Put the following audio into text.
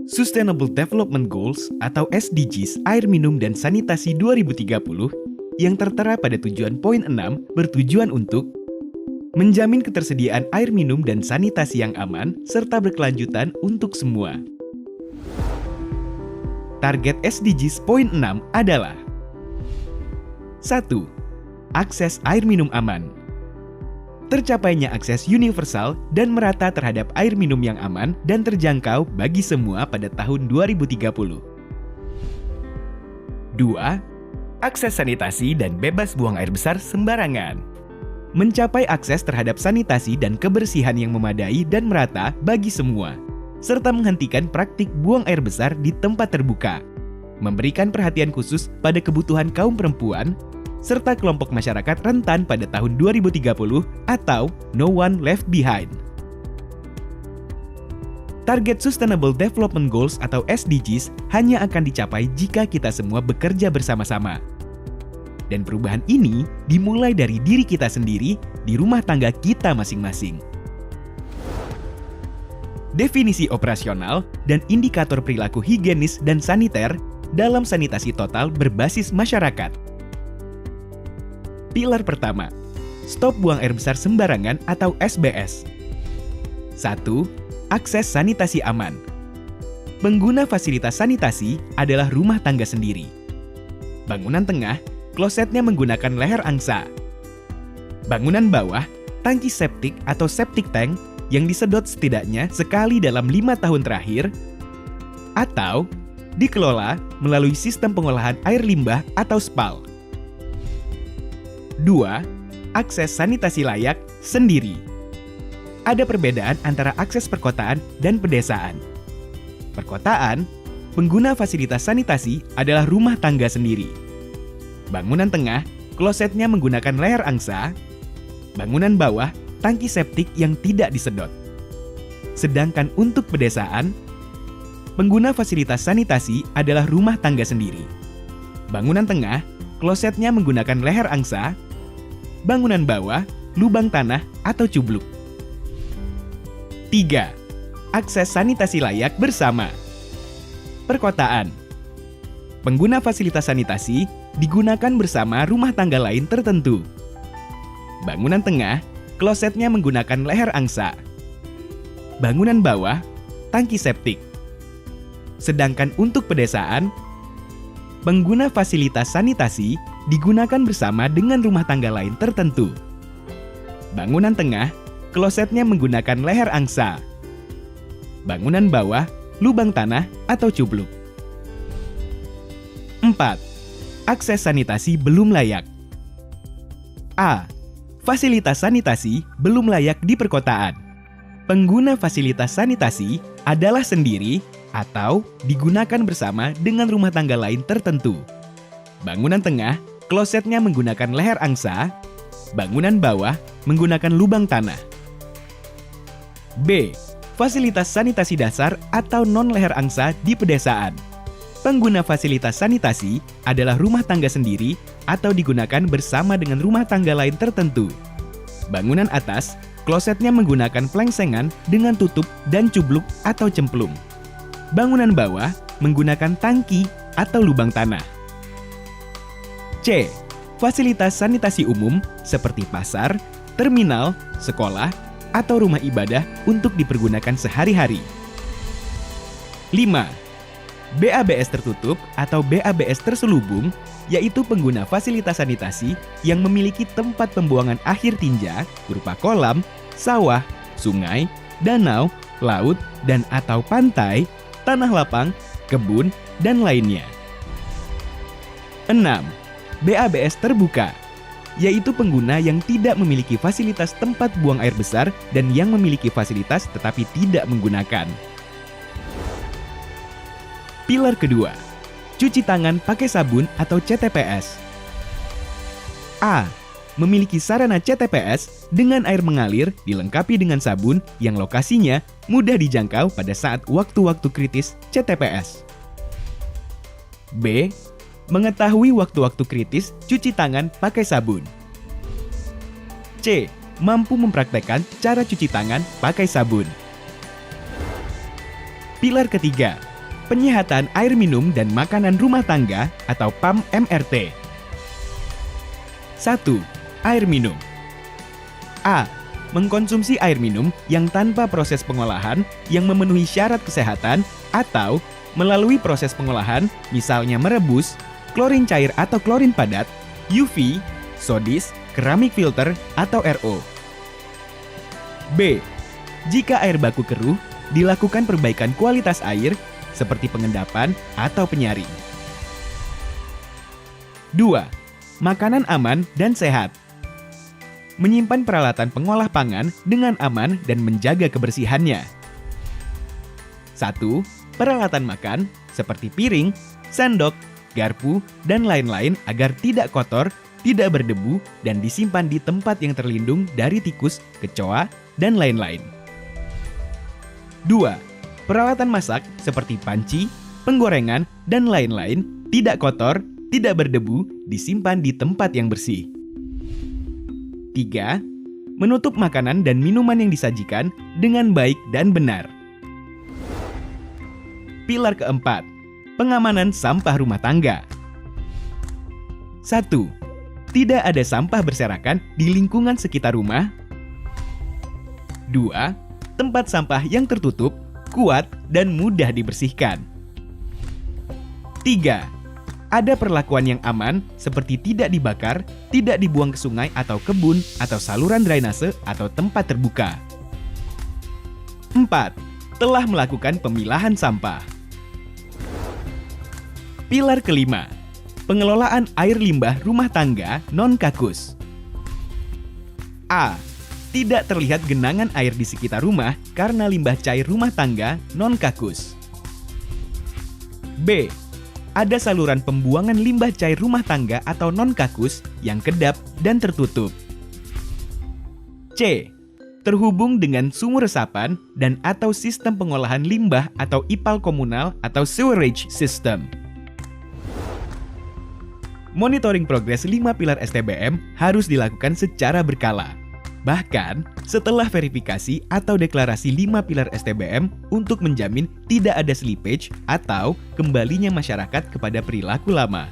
Sustainable Development Goals atau SDGs Air Minum dan Sanitasi 2030 yang tertera pada tujuan poin 6 bertujuan untuk menjamin ketersediaan air minum dan sanitasi yang aman serta berkelanjutan untuk semua. Target SDGs poin 6 adalah 1. Akses air minum aman. Tercapainya akses universal dan merata terhadap air minum yang aman dan terjangkau bagi semua pada tahun 2030. 2. Akses sanitasi dan bebas buang air besar sembarangan. Mencapai akses terhadap sanitasi dan kebersihan yang memadai dan merata bagi semua, serta menghentikan praktik buang air besar di tempat terbuka. Memberikan perhatian khusus pada kebutuhan kaum perempuan, serta kelompok masyarakat rentan pada tahun 2030 atau No One Left Behind. Target Sustainable Development Goals atau SDGs hanya akan dicapai jika kita semua bekerja bersama-sama. Dan perubahan ini dimulai dari diri kita sendiri di rumah tangga kita masing-masing. Definisi operasional dan indikator perilaku higienis dan saniter dalam sanitasi total berbasis masyarakat. Pilar pertama, stop buang air besar sembarangan atau SBS. 1. Akses sanitasi aman. Pengguna fasilitas sanitasi adalah rumah tangga sendiri. Bangunan tengah, klosetnya menggunakan leher angsa. Bangunan bawah, tangki septik atau septic tank yang disedot setidaknya sekali dalam 5 tahun terakhir, atau dikelola melalui sistem pengolahan air limbah atau SPAL. 2. Akses sanitasi layak sendiri. Ada perbedaan antara akses perkotaan dan pedesaan. Perkotaan, pengguna fasilitas sanitasi adalah rumah tangga sendiri. Bangunan tengah, klosetnya menggunakan leher angsa. Bangunan bawah, tangki septik yang tidak disedot. Sedangkan untuk pedesaan, pengguna fasilitas sanitasi adalah rumah tangga sendiri. Bangunan tengah, klosetnya menggunakan leher angsa. Bangunan bawah, lubang tanah atau cubluk. 3. Akses sanitasi layak bersama. Perkotaan. Pengguna fasilitas sanitasi digunakan bersama rumah tangga lain tertentu. Bangunan tengah, klosetnya menggunakan leher angsa. Bangunan bawah, tangki septik. Sedangkan untuk pedesaan, pengguna fasilitas sanitasi digunakan bersama dengan rumah tangga lain tertentu. Bangunan tengah, klosetnya menggunakan leher angsa. Bangunan bawah, lubang tanah atau cubluk. 4. Akses sanitasi belum layak. A. Fasilitas sanitasi belum layak di perkotaan. Pengguna fasilitas sanitasi adalah sendiri atau digunakan bersama dengan rumah tangga lain tertentu. Bangunan tengah, klosetnya menggunakan leher angsa. Bangunan bawah menggunakan lubang tanah. B. Fasilitas sanitasi dasar atau non-leher angsa di pedesaan. Pengguna fasilitas sanitasi adalah rumah tangga sendiri atau digunakan bersama dengan rumah tangga lain tertentu. Bangunan atas, klosetnya menggunakan plengsengan dengan tutup dan cubluk atau cemplung. Bangunan bawah menggunakan tangki atau lubang tanah. C. Fasilitas sanitasi umum seperti pasar, terminal, sekolah, atau rumah ibadah untuk dipergunakan sehari-hari. 5. BABS tertutup atau BABS terselubung, yaitu pengguna fasilitas sanitasi yang memiliki tempat pembuangan akhir tinja berupa kolam, sawah, sungai, danau, laut, dan atau pantai, tanah lapang, kebun, dan lainnya. 6. BABS terbuka, yaitu pengguna yang tidak memiliki fasilitas tempat buang air besar dan yang memiliki fasilitas tetapi tidak menggunakan. Pilar kedua, cuci tangan pakai sabun atau CTPS. A. Memiliki sarana CTPS dengan air mengalir dilengkapi dengan sabun yang lokasinya mudah dijangkau pada saat waktu-waktu kritis CTPS. B. Mengetahui waktu-waktu kritis cuci tangan pakai sabun. C. Mampu mempraktekkan cara cuci tangan pakai sabun. Pilar ketiga, Penyehatan air minum dan makanan rumah tangga atau PAM MRT. 1. Air minum. A. Mengkonsumsi air minum yang tanpa proses pengolahan yang memenuhi syarat kesehatan atau melalui proses pengolahan, misalnya merebus, klorin cair atau klorin padat, UV, sodis, keramik filter, atau RO. B. Jika air baku keruh, dilakukan perbaikan kualitas air seperti pengendapan atau penyaring. 2. Makanan aman dan sehat. Menyimpan peralatan pengolah pangan dengan aman dan menjaga kebersihannya. 1. Peralatan makan seperti piring, sendok, garpu, dan lain-lain agar tidak kotor, tidak berdebu, dan disimpan di tempat yang terlindung dari tikus, kecoa, dan lain-lain. 2. Peralatan masak seperti panci, penggorengan, dan lain-lain tidak kotor, tidak berdebu, disimpan di tempat yang bersih. 3. Menutup makanan dan minuman yang disajikan dengan baik dan benar. Pilar keempat, pengamanan sampah rumah tangga. 1. Tidak ada sampah berserakan di lingkungan sekitar rumah. 2. Tempat sampah yang tertutup, kuat, dan mudah dibersihkan. 3. Ada perlakuan yang aman seperti tidak dibakar, tidak dibuang ke sungai atau kebun atau saluran drainase atau tempat terbuka. 4. Telah melakukan pemilahan sampah. Pilar kelima, pengelolaan air limbah rumah tangga non-kakus. A. Tidak terlihat genangan air di sekitar rumah karena limbah cair rumah tangga non-kakus. B. Ada saluran pembuangan limbah cair rumah tangga atau non-kakus yang kedap dan tertutup. C. Terhubung dengan sumur resapan dan atau sistem pengolahan limbah atau IPAL komunal atau sewerage system. Monitoring progres 5 pilar STBM harus dilakukan secara berkala. Bahkan, setelah verifikasi atau deklarasi 5 pilar STBM untuk menjamin tidak ada slippage atau kembalinya masyarakat kepada perilaku lama.